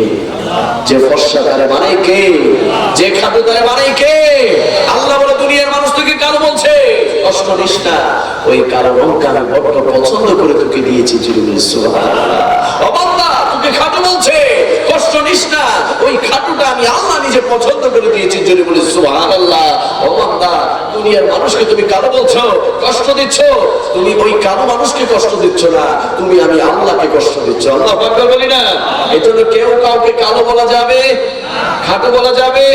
যে ফর্সা তারে বানাই কে? যে খাটো তারে বানাই কে? আল্লাহ বলে দুনিয়ার মানুষ তোকে কালো বলছে, কষ্ট নিস না। ওই কালো রঙটা আমি বড্ড পছন্দ করে তোকে দিয়েছি। সুবহানাল্লাহ। ও বান্দা তোকে খাটো বলছে, কষ্ট নিস না। ওই খাটুটা আমি আল্লাহ নিজে পছন্দ করে দিয়েছি। যদি বলি সুবহানাল্লাহ। ও বান্দা দুনিয়ার মানুষকে তুমি কালো বলছো, কষ্ট দিচ্ছ, তুমি ওই কালো মানুষকে কষ্ট দিচ্ছ না, তুমি আমি আল্লাহকে কষ্ট দিচ্ছ। আল্লাহু আকবার বলি না? এজন্য কেউ কাউকে কালো বলা যাবে, খাটো বলা যাবে,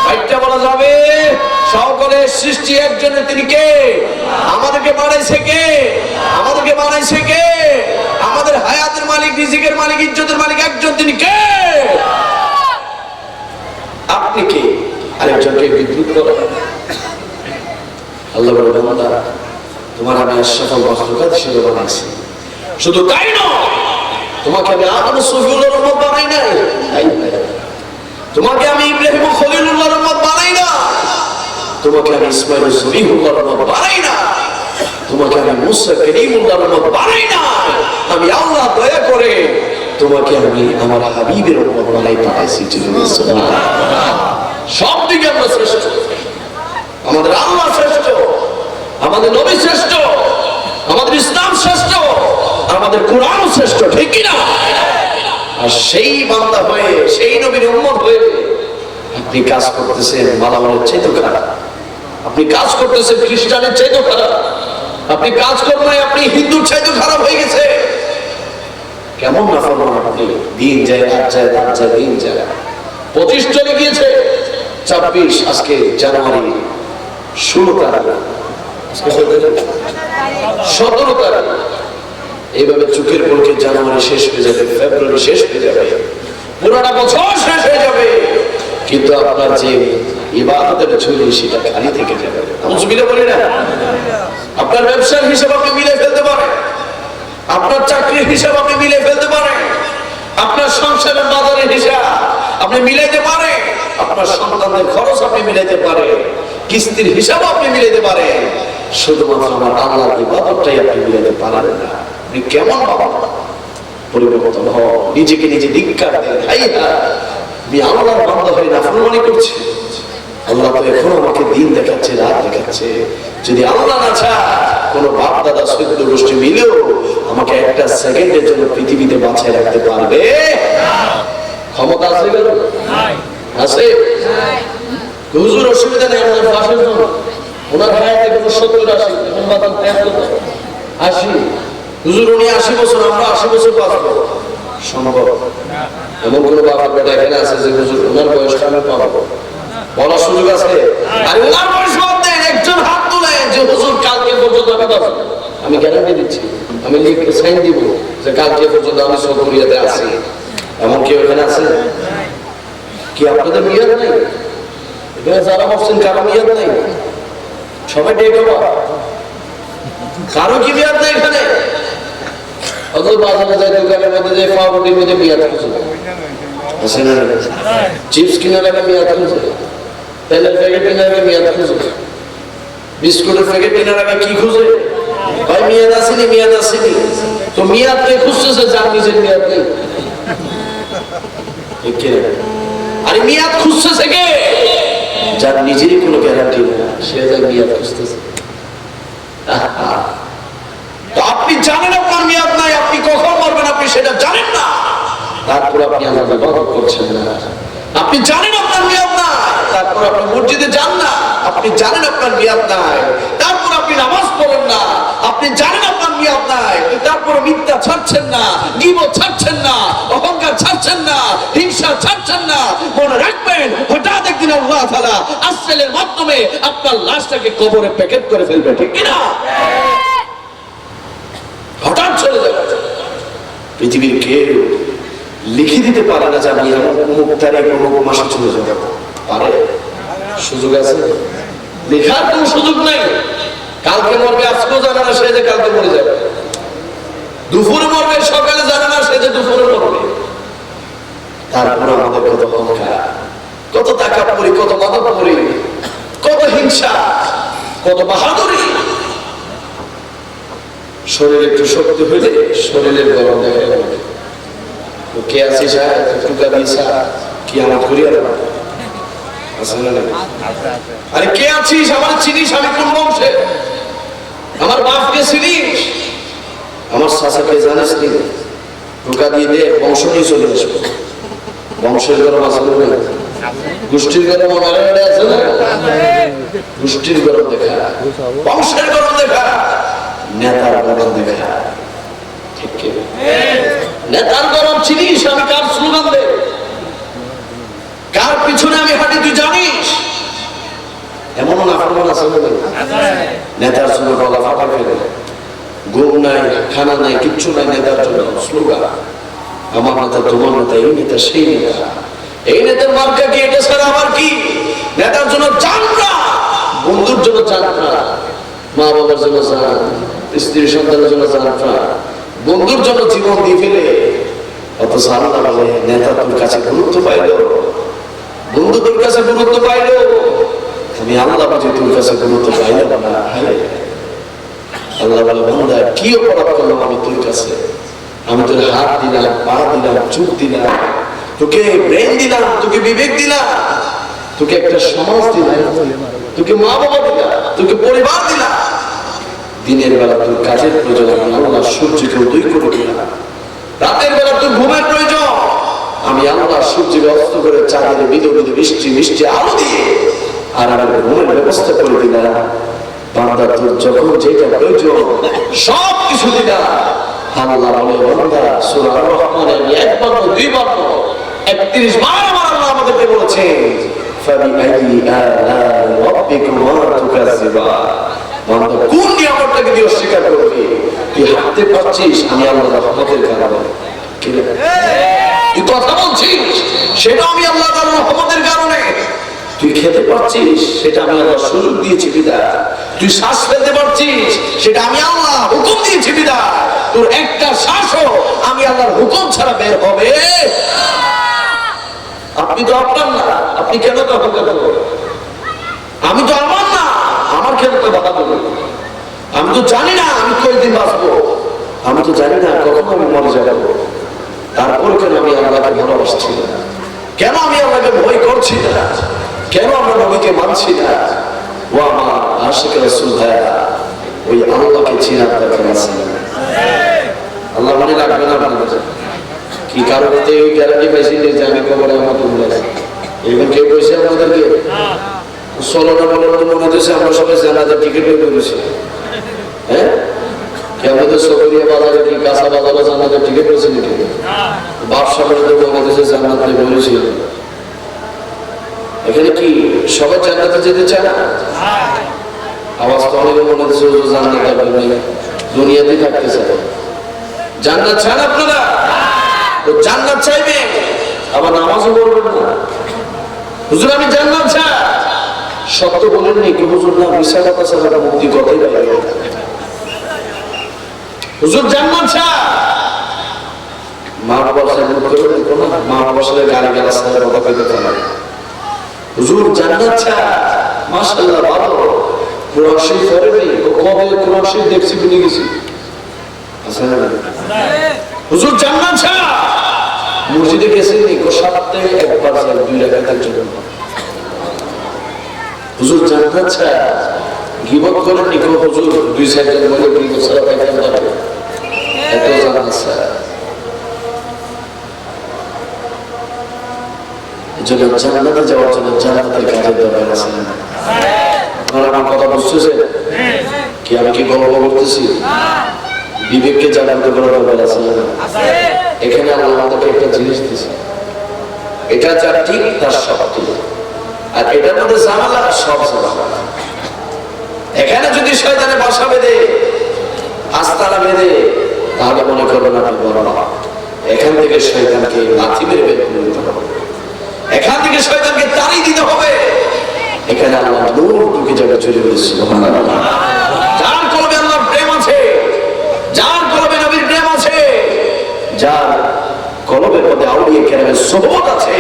বাইটটা বলা যাবে। সকলের সৃষ্টি একজনের, তিনি কে? আমাদেরকে বানাইছে কে? আমাদেরকে বানাইছে কে? আমাদের হায়াতের মালিক, রিজিকের মালিক, ইজ্জতের মালিক একজন, তিনি কে? আপনি কে আরেকজনকে বিদ্রুপ করেন? আল্লাহ বলে, বান্দা তোমার আমি আশরাফুল মাখলুকাত হিসেবে বানাইছি। শুধু তাই নয়, তোমাকে আমি আদম সফিউল্লাহর উম্মত বানাই নাই। তোমাকে আমি ইব্রাহিম খলিলুল্লাহর উম্মত বানাই না। তোমাকে আমি ইসমাঈল জবিহুল্লাহর উম্মত বানাই না। তোমাকে আমি মুসা কালিমুল্লাহর উম্মত বানাই না। আমি আল্লাহ দয়া করে তোমাকে আমি আমার হাবিবের উম্মত বানাই পাঠাইছি। সুবহানাল্লাহ। সব দিকে আমরা শ্রেষ্ঠ, আমাদের আল্লাহ শ্রেষ্ঠ, আমাদের নবী শ্রেষ্ঠ, আমাদের ইসলাম শ্রেষ্ঠ, আমাদের কোরআন শ্রেষ্ঠ, ঠিক কিনা? আর সেই বান্দা হয়ে, সেই নবীর উম্মত হয়ে আপনি কাজ করতেছেন মালামালের চাইতে খারাপ, আপনি কাজ করতেছেন খ্রিস্টানের চাইতে খারাপ, আপনি কাজ করবেন আপনি হিন্দুর চাইতে খারাপ হয়ে গেছে। কেমন না ফরমান আপনি? দিন যায়, রাত যায়, রাত যায়, দিন যায়। 25 চলে গিয়েছে, 26 আজকে জানুয়ারি 16 তারিখ, আজকে 17 তারিখ। এইভাবে চোখের পলকে জানুয়ারি শেষ হয়ে যাবে, ফেব্রুয়ারি শেষ হয়ে যাবে, পুরোটা বছর শেষ হয়ে যাবে, কিন্তু আপনার যে ইবাদতের ঝুলি সেটা খালি থেকে যাবে। আমি সুবিধা বলি না? আপনার ব্যবসার হিসাব আপনি মিলে ফেলতে পারেন, আপনার চাকরির হিসাব আপনি মিলে ফেলতে পারেন, আপনার সংসারের বাজারের হিসাব আপনি মিলাইতে পারেন, আপনার সন্তানদের খরচ আপনি মিলাইতে পারেন, কিস্তির হিসাব আপনি মিলাইতে পারেন। শুধুমাত্র আমার আল্লাহর ইবাদতটাই আপনি মিলাইতে পারেন না। আপনি কেমন বাবা? পরিবর্তন হও, নিজেকে নিজে ধিক্কার দেন। আমি আল্লাহর বান্দা হয়ে নাফরমানি করছি, আল্লাহ তো এখন আমাকে দিন দেখাচ্ছে, রাত দেখাচ্ছে। যদি আল্লাহ না চায়, কোন বাপ দাদা সৈন্য গোষ্ঠী মিলেও আমাকে একটা সেকেন্ডের জন্য পৃথিবীতে বাঁচিয়ে রাখতে পারবে? ক্ষমতা আছে? আছে? হুজুর অসুবিধা নেই, আমাদের পাশের জন ওনার হায়াতে কোনো 70-80, এখন বাতান 80। হুজুর উনি 80 বছর, আমরা 80 বছর বাঁচবো, সম্ভব? এমন কোন বাবার বেটা এখানে আছে যে হুজুর ওনার বয়সটা আমি পাবো? বলার সুযোগ আছে? আর ওনার বয়স বাদ দেন, একজন হাত তোলেন যে হুজুর কালকে পর্যন্ত আমি বাঁচবো। আমি গ্যারান্টি দিচ্ছি, আমি লিখে সাইন দিব যে কালকে পর্যন্ত আমি সৌকরিয়াতে আছি। এমন কেউ এখানে আছে? কি আপনাদের বিয়ে নাই? এখানে যারা বসছেন কারো মেয়াদ নাই, সবাই ডেকে কারো কি মেয়াদ নাই এখানে? অত বাজারে যায় দোকানের মধ্যে যে পাউরুটির মধ্যে মেয়াদ খুঁজে, চিপস কিনার আগে মেয়াদ খুঁজে, তেলের প্যাকেট কেনার আগে মেয়াদ খুঁজে, বিস্কুটের প্যাকেট কেনার আগে কি খুঁজে? ভাই মেয়াদ আসেনি, মেয়াদ আসেনি। তো মেয়াদ কে খুঁজতেছে যার নিজের মেয়াদ নেই? আরে মেয়াদ খুঁজতেছে কে? যার নিজেরই কোনো গ্যারান্টি নেই, সে যার মেয়াদ খুঁজতেছে। তো আপনি জানেন আপনার মেয়াদ নাই, আপনি কখন মরবেন আপনি সেটা জানেন না, তারপর আপনি আল্লাহর ইবাদত করছেন না। আপনি জানেন আপনার মেয়াদ নাই, তারপর আপনি মসজিদে যান না। আপনি জানেন আপনার মেয়াদ নাই, তারপর আপনি নামাজ পড়েন না। আপনি জানেন আপনার মেয়াদ নাই, তারপর মিথ্যা ছাড়ছেন না, গীবত ছাড়ছেন না, অহংকার ছাড়ছেন না, হিংসা ছাড়ছেন না। মনে রাখবেন, হঠাৎ একদিন আল্লাহ তাআলা আসরের মাধ্যমে আপনার লাশটাকে কবরে প্যাকেট করে ফেলবে, ঠিক কি না? হঠাৎ চলে যাবে। পৃথিবীর কেউ লিখে দিতে পারে না যে আমি অমুক তারিখ অমুক মাসে চলে যাবো। পারে? সুযোগ আছে? লেখার কোনো সুযোগ নাই। কালকে মরবে আজকেও জানে না সে যে কালকে মরে যাবে, দুপুরে মরবে সকালে জানে না সে যে দুপুরে মরবে। তারপর আমাদের কত অহংকার, কত টাকা পড়ি, কত মাদক পড়ি, কত হিংসা, কত বাহাদুরি। শরীর একটু শক্তি হইলে শরীরের গরম দেখা যাবে। কে আছিস টুকা দিয়েছা কি আমার করিয়া দেবা? আরে কে আছিস? আমার চিনিস? আমি কোন বংশে? আমার বাপকে চিনিস? আমার চাচাকে জানিস নি? টোকা দিয়ে দে, বংশ নিয়ে চলে আসবো। বংশের গরম আছে না? গোষ্ঠীর গরম আমার আছে না? গোষ্ঠীর গরম দেখা, বংশের গরম দেখা, নেতার গরম দেখা। ঠিক কি? নেতার গরম চিনিস? আমি কার স্লোগান দে, কার পিছনে আমি হাঁটি তুই জানিস? এমন না ফরমান আছে না? নেতার জন্য গলা ফাটা ফেলে, ঘুম নাই, খানা নাই, কিচ্ছু নাই, নেতার জন্য স্লোগান। আমার নেতা, তোমার নেতা, এই নেতা, সেই নেতা। এই নেতার মার্কা কি? এটা ছাড়া আমার কি? নেতার জন্য চান না, বন্ধুর জন্য চান না, মা বাবার জন্য চান, স্ত্রী সন্তানের জন্য চান না, বন্ধুর জন্য জীবন দিয়ে ফেলে। অথচ আল্লাহ বলে নেতা তোর কাছে গুরুত্ব পাইল, বন্ধু তোর কাছে গুরুত্ব পাইল, আমি আল্লাহ বুঝি তোর কাছে গুরুত্ব পাইলাম না। আল্লাহ বলে বান্দা কি অপরাধ করলাম আমি তোর কাছে? আমি তোর হাত দিলাম, পা দিলাম, চোখ দিলাম, তোকে ব্রেন দিলাম, তোকে বিবেক দিলাম, তোকে একটা সমাজ দিলাম, তোকে মা বাবা দিলাম, তোকে পরিবার দিলাম। দিনের বেলা তোর কাজের প্রয়োজন, আমি আল্লাহ সূর্যকে উদয় করে দিলাম। রাতের বেলা তোর ঘুমের প্রয়োজন, আমি আল্লাহ সূর্যকে অস্ত করে চাঁদের বিধু বিধু বৃষ্টি মিষ্টি আলো দিয়ে আর আমি ঘুমের ব্যবস্থা করে দিলাম। বান্দা তোর যখন যেটা প্রয়োজন সব কিছু দিলাম। আল্লাহ বলে বান্দা সূরা আর-রহমানের একবার দুইবার 31 বার আমার আল্লাহ আমাদেরকে বলেছেন ফাবিআইয়ি আলা'i রাব্বিকুমা তুকাজ্জিবান। বান্দা কোন নিয়ামতটাকে দিয়ে অস্বীকার করবি? তুই হাঁটতে পারছিস, আমি আল্লাহর রহমতের কারণে। তুই কথা বলছিস, সেটা আমি আল্লাহর রহমতের কারণে। তুই খেতে পারছিস, সেটা আমি আল্লাহ সুযোগ দিয়েছি বিধায়। তুই শ্বাস ফেলতে পারছিস, সেটা আমি আল্লাহ হুকুম দিয়েছি বিধায়। তোর একটা শ্বাসও আমি আল্লাহর হুকুম ছাড়া বের হবে। আপনি তো আপনার না, আপনি কেন তো অহংকার করবেন? আমি তো আমার না, আমার কেন তো বাধা দেবেন? আমি তো জানি না আমি কয়দিন বাঁচবো, আমি তো জানি না কখন আমি মরে যাবো। তারপর কেন আমি আল্লাহকে ভালোবাসছি না? কেন আমি আল্লাহকে ভয় করছি না? কেন আমরা নবীকে মানছি না? ও আমার আশিক রাসূল ভাইরা, ওই আল্লাহকে চিনার দরকার আছে। আল্লাহ মনে রাখবে না আপনাদের কি কারণে ওই গ্যারান্টি পাইছি যে আমি কবরে আমার কবুল আছে। এরকম কেউ কইছে আমাদেরকে? চলনা বলার তো মনে হচ্ছে আমরা সবাই জানাজার টিকিট বের করেছি। হ্যাঁ, কি আমাদের সক্রিয় বাজারে কি কাঁচা বাজারে জানাজার টিকিট করেছে নাকি? ব্যবসা করে মনে হচ্ছে জান্নাত বের করেছি। এখানে কি সবাই জান্নাতে যেতে চায় না? আওয়াজ তো অনেকে মনে হচ্ছে জান্নাত দরকার নেই, দুনিয়াতেই থাকতে চায়। জান্নাত চান আপনারা? জান্নাত চাইবে, আবার নামাজও পড়বেন না। হুজুর আমি জান্নাত চাই, সত্য বলেননি কি হুজুর না মিশা কথা ছাড়া মুক্তি কথাই বলে হুজুর জান্নাত চায় মা বাবার সাথে করবেন কোন মা বাবার সাথে গালি গালাজ সাথে কথা কইতে পারে হুজুর জান্নাত চায় মাশাআল্লাহ ভালো কোরআন শরীফ পড়েনি ও কবে কোরআন শরীফ দেখছি ভুলে গেছি আসলে হুজুর জান্নাত চায় মসজিদে গেছেন নি কো সপ্তাহে একবার যায় 2 রাকাতের জন্য হুজুর জান্নাত চায় গীবত করেন নি কো হুজুর 2-4 জন বলে গীবত ছাড়া পাইতেন না এত জান্নাত চায় এজন্য জান্নাতে যাওয়ার জন্য জান্নাতের কাজের দরকার আছে না আপনারা আমার কথা বুঝতেছেন কি আমি কি গল্প করতেছি বিবেককে জাগ্রত করার দরকার আছে না এখানে আল্লাহ আমাদেরকে একটা জিনিস দিয়েছে এটা যা ঠিক তার সব ঠিক আর এটার মধ্যে ঝামেলা সব ঝামেলা এখানে যদি শয়তানে বাসা বেঁধে আস্তানা বেঁধে তাহলে মনে করবেন আপনি বড় না এখান থেকে শয়তানকে লাথি মেরে বের করে দিতে হবে এখান থেকে শয়তানকে তাড়িয়ে দিতে হবে এখানে আল্লাহ নূর ঢুকে যাবে চলে গেছে সুবহানাল্লাহ যার কলবে আল্লাহর প্রেম আছে যার কলবে নবীর প্রেম আছে যার কলবের মধ্যে আউলিয়া কেরামের সোহবত আছে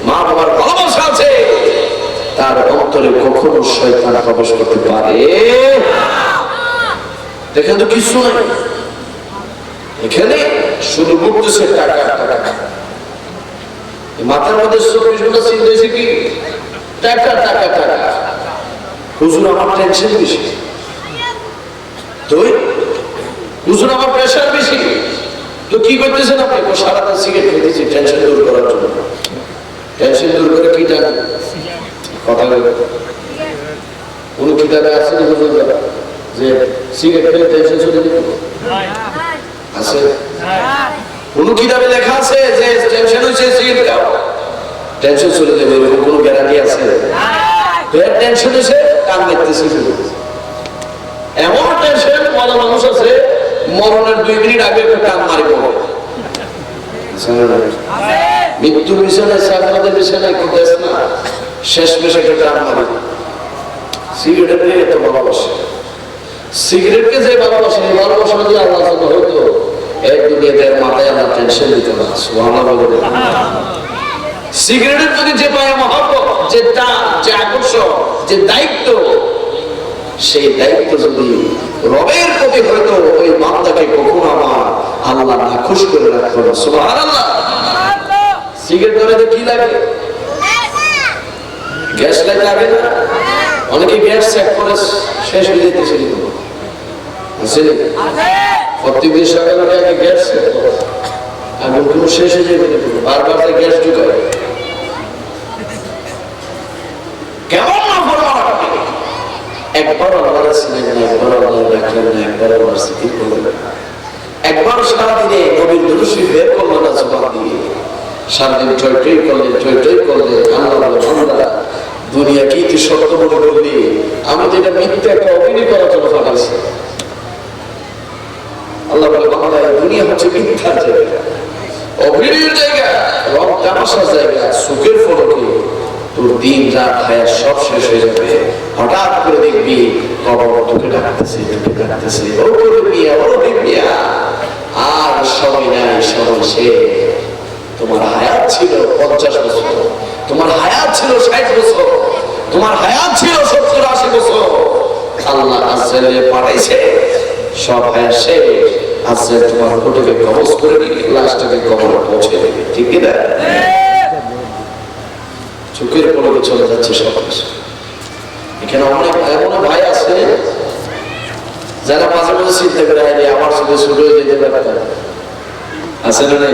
মা বাবার ভালোবাসা আছে তার অন্তরে কখনো শয়তান প্রবেশ করতে পারে দেখেন তো কিছু নাই এখানে শুধু ঘুরতেছে টাকা টাকা মাথার মধ্যে 24 ঘন্টা চিন্তা হয়েছে কি টাকা টাকা টাকা হুজুর আমার টেনশন বেশি তুই হুজুর আমার প্রেশার বেশি তো কি করতেছেন আপনি সারাটা সিগারেট খেতেছি টেনশন দূর করার জন্য টেনশন দূর করে কি জানেন কথা বলে কোন কিতাবে আছে না হুজুর যে সিগারেট খেলে টেনশন চলে যাবে আছে কোন কিতাবে লেখা আছে যে টেনশন হচ্ছে সিগারেট খাও টেনশন চলে যাবে এরকম কোনো গ্যারান্টি আছে তোর টেনশন হচ্ছে কান দেখতেছি এমন টেনশন বড় মানুষ আছে মরণের 2 মিনিট আগে একটা কান মারি পড়ে মৃত্যুর বিছানায় সাকরাতের বিছানায় কি দেশ না শেষ মেশে একটা কান মারি সিগারেটের এত ভালোবাসে সিগারেটকে যে ভালোবাসে এই ভালোবাসা যদি আল্লাহ জন্য হইতো এক দুনিয়াতে মাথায় আল্লাহ টেনশন দিত না সুবহানাল্লাহ বলে সিগারেটের যদি যে পায় মহব্বত যে টান যে আকর্ষণ যে দায়িত্ব সেই দায়িত্ব যদি রবের প্রতি হইতো ওই বান্দাকে কখনো আমার আল্লাহ নাখুশ করে রাখতো না সুবহানাল্লাহ সিগারেট ধরে কি লাগে গ্যাস লাগে না অনেকে গ্যাস চেক করে শেষ হয়ে যেতেছে আসলে প্রত্যেকদিন সকালে আগে গ্যাস চেক করে আগুন কোনো শেষ হয়ে যাবে বারবার গ্যাস ঢুকায় কেমন না বড় একবার আল্লাহর ছিলেন না একবার আল্লাহর রাখলেন না একবার আল্লাহর স্মৃতি করলেন একবার সারাদিনে নবীর দুরূদ শরীফ বের করলেন না জবান দিয়ে সারাদিন টই টই করলে আল্লাহ বান্দা দুনিয়া কি তুই সত্য মনে করলি আমি তো এটা মিথ্যা একটা অভিনয় করার জন্য পাঠাইছি আল্লাহ বলে বান্দা দুনিয়া হচ্ছে মিথ্যার জায়গা অভিনয়ের জায়গা রং তামাশার জায়গা সুখের ফলকে তোর দিন রাত হায়াত সব শেষ হয়ে যাবে হঠাৎ করে দেখবি কবর তোকে ডাকতেছে ও করে মিয়া ও মিয়া আর সময় নাই সময় শেষ তোমার হায়াত ছিল 50 বছর তোমার হায়াত ছিল 60 বছর তোমার হায়াত ছিল 70-80 বছর আল্লাহ আজরাইল পাঠাইছে সব হায়াত শেষ আজরাইল তোমার রূহটাকে কবজ করে নিয়ে লাশটাকে কবরে পৌঁছে দেবে ঠিক কি না চোখের পলকে চলে যাচ্ছে সব কিছু এখানে অনেক এমন ভাই আছে যারা মাঝে মাঝে চিন্তা করে আমার চোখে ছোট হয়ে যেতে পারত আছে না নাই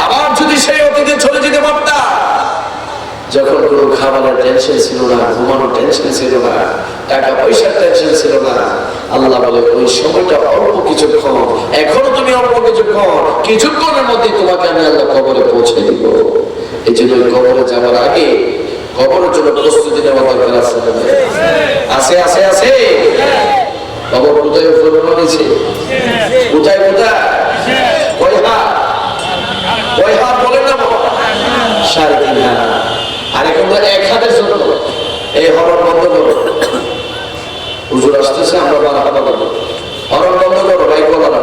আবার যদি সেই অতীতে চলে যেতে পারতাম যখন কোনো খাবারের টেনশন ছিল না ঘুমানোর টেনশন ছিল না টাকা পয়সার টেনশন ছিল না আল্লাহ বলে ওই সময়টা অল্প কিছুক্ষণ এখনো তুমি অল্প কিছুক্ষণের মধ্যে তোমাকে আমি আল্লাহ কবরে পৌঁছে দিব এই জন্য কবরে যাওয়ার আগে কবরের জন্য প্রস্তুতি নেওয়া দরকার আছে আছে আছে আছে কবর কোথায় বানিয়েছে কোথায় কোথায় কয় হাত বলেন না 3.5 হাত আর এখন তো 1 হাতের জন্য এই হরণ বন্ধ করো, হুজুর আসতেছে, আমরা মারহাবা বলবো। হরণ বন্ধ করো, বাইক বলা না।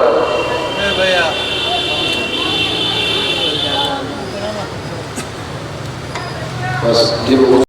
বাস,